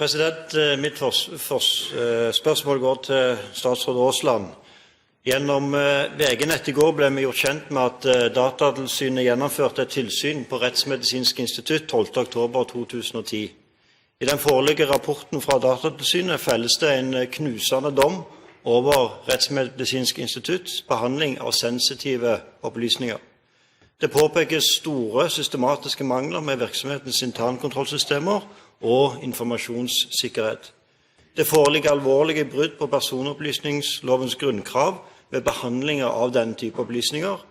Mitt spørsmål går til statsråd Aasland. Gjennom VG-nett I går ble vi gjort kjent med at Datatilsynet gjennomførte et tilsyn på Rettsmedisinsk institutt 12. oktober 2010. I den foreløpige rapporten fra Datatilsynet felles det en knusende dom over Rettsmedisinsk institutts behandling av sensitive opplysninger. Det påpekes store systematiske mangler med virksomhetens internkontrollsystemer og informasjonssikkerhet. Det foreligger alvorlige brudd på personopplysningslovens grunnkrav ved behandlinger av denne type opplysninger,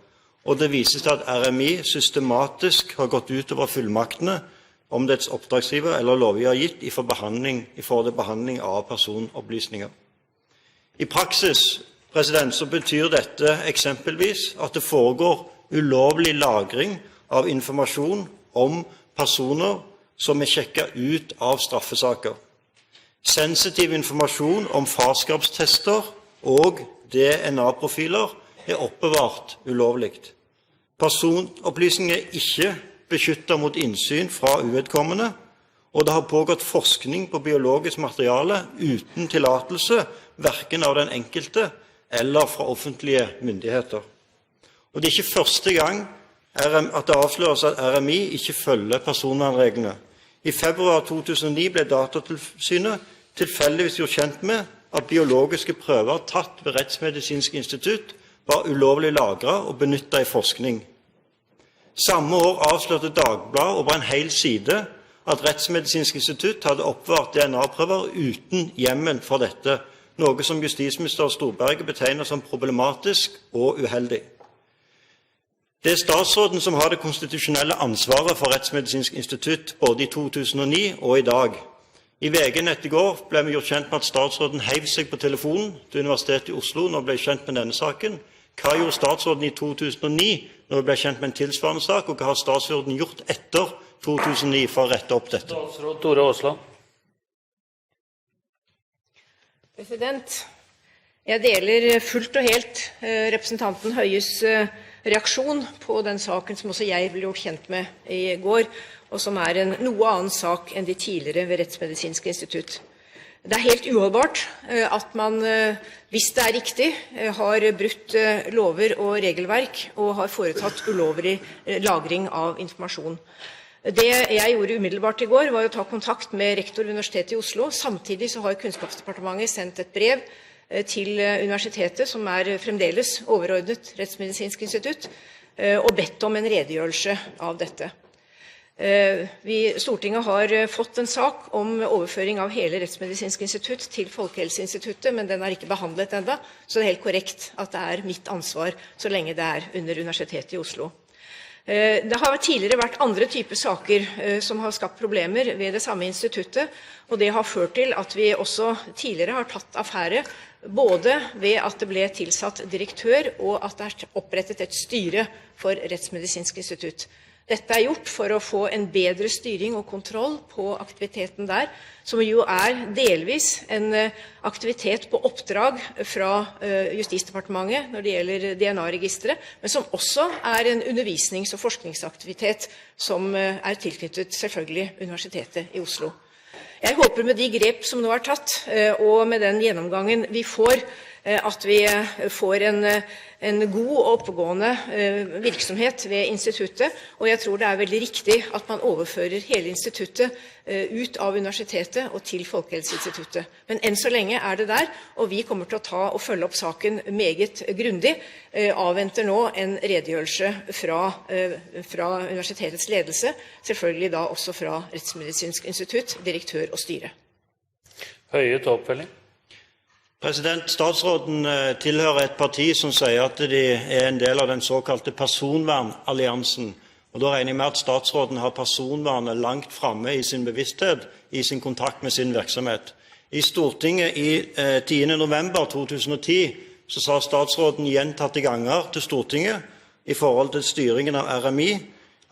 og det vises til at RMI systematisk har gått utover fullmaktene om dets oppdragsgiver eller lovgiver gitt I forhold til behandling av personopplysninger. I praksis så betyr dette eksempelvis at det foregår ulovlig lagring av informasjon om personer som sjekket ut av straffesaker. Sensitiv informasjon om farskapstester og DNA-profiler oppbevart ulovlig. Personopplysninger ikke beskyttet mot innsyn fra uvedkommende, og det har pågått forskning på biologisk materiale uten tillatelse, hverken av den enkelte eller fra offentlige myndigheter. Og det ikke første gang at det avsløres at RMI ikke følger personvernreglene. I februar 2009 ble Datatilsynet tilfeldigvis gjort kjent med at biologiske prøver tatt ved Rettsmedisinsk institutt var ulovlig lagret og benyttet I forskning. Samme år avslørte Dagbladet over en hel side at Rettsmedisinsk institutt hadde oppbevart DNA-prøver uten hjemmel for dette, noe som justisminister Storberget betegner som problematisk og uheldig. Det statsråden som har det konstitusjonelle ansvaret for Rettsmedisinsk institutt både I 2009 og I dag. I VG-nett I går ble vi gjort kjent med at statsråden heiv seg på telefonen til Universitetet I Oslo når ble kjent med denne saken. Hva gjorde statsråden I 2009 når ble kjent med en tilsvarende sak, og hva har statsråden gjort etter 2009 for å rette opp dette? Statsråd Tore Aasland. Jeg deler fullt og helt representanten Høies reaksjon på den saken som også jeg ble gjort kjent med I går, og som en noe annen sak enn de tidligere ved Rettsmedisinsk institutt. Det helt uholdbart at man, hvis det riktig, har brutt lover og regelverk og har foretatt ulovlig lagring av informasjon. Det jeg gjorde umiddelbart I går var å ta kontakt med rektor ved Universitetet I Oslo. Samtidig så har Kunnskapsdepartementet sendt et brev til universitetet, som fremdeles overordnet Rettsmedisinsk institutt, og bedt om en redegjørelse av dette. Stortinget har fått en sak om overføring av hele Rettsmedisinsk institutt til Folkehelseinstituttet, men den ikke behandlet enda, så det helt korrekt at det mitt ansvar så lenge det under Universitetet I Oslo. Det har tidligere vært andre typer saker som har skapt problemer ved det samme instituttet, og det har ført til at vi også tidligere har tatt affære, både ved at det ble tilsatt direktør og at det opprettet et styre for Rettsmedisinsk institutt. Dette gjort for å få en bedre styring og kontroll på aktiviteten der, som jo delvis en aktivitet på oppdrag fra Justisdepartementet når det gjelder DNA-registeret, men som også en undervisnings- og forskningsaktivitet som tilknyttet selvfølgelig Universitetet I Oslo. Jeg håper med de grep som nå tatt, og med den gjennomgangen vi får, at vi får en god og oppegående virksomhet ved instituttet, og jeg tror det veldig riktig at man overfører hele instituttet ut av universitetet og til Folkehelseinstituttet. Men enn så lenge det der, og vi kommer til å følge opp saken meget grundig, avventer nå en redegjørelse fra universitetets ledelse, selvfølgelig da også fra Rettsmedisinsk institutt, direktør og styre. Høie til oppfølging. Statsråden tilhører et parti som sier at de en del av den såkalte personvernalliansen, og da regner jeg med at statsråden har personvernet langt fremme I sin bevissthet, I sin kontakt med sin virksomhet. I Stortinget 10. november 2010 så sa statsråden gjentatte ganger til Stortinget I forhold til styringen av RMI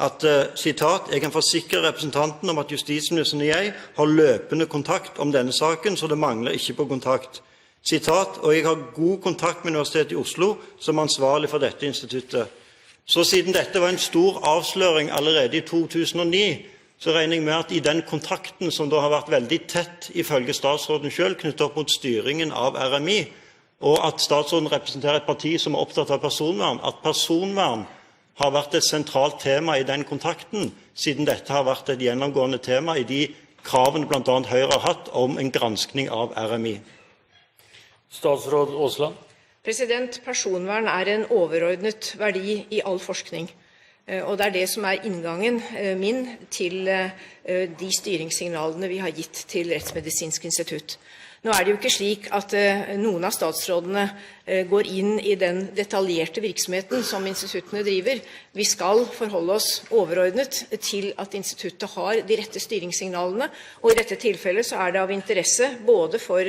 at, sitat, «Jeg kan forsikre representanten om at justisministeren og jeg har løpende kontakt om denne saken, så det mangler ikke på kontakt. Sitat, og jeg har god kontakt med Universitetet I Oslo som ansvarlig for dette instituttet.» Så siden dette var en stor avsløring allerede I 2009, så regner jeg med at i den kontakten som da har vært veldig tett, ifølge statsråden selv, knyttet opp mot styringen av RMI, og at statsråden representerer et parti som er opptatt av personvern, at personvern har vært et sentralt tema i den kontakten, siden dette har vært et gjennomgående tema i de kravene blant annet Høyre har hatt om en granskning av RMI. Statsråd Aasland. Personvern er en overordnet verdi i all forskning. Og det er det som er inngangen min til de styringssignalene vi har gitt til Rettsmedisinsk institutt. Nå er det jo ikke slik at noen av statsrådene går inn i den detaljerte virksomheten som instituttene driver. Vi skal forholde oss overordnet til at instituttet har de rette styringssignalene, og i dette tilfellet så er det av interesse både for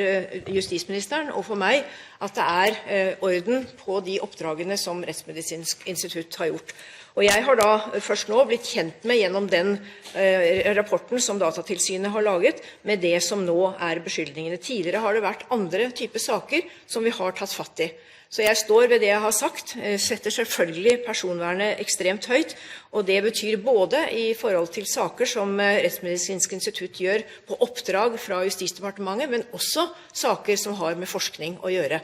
justisministeren og for meg at det er orden på de oppdragene som Rettsmedisinsk institutt har gjort. Og jeg har da først nå blitt kjent med gjennom den rapporten som Datatilsynet har laget, med det som nå er beskyldningene. Tidligere har det vært andre typer saker som vi har tatt fatt i. Så jeg står ved det jeg har sagt, setter selvfølgelig personvernet ekstremt høyt, og det betyr både i forhold til saker som Rettsmedisinsk institutt gjør på oppdrag fra Justisdepartementet, men også saker som har med forskning å gjøre.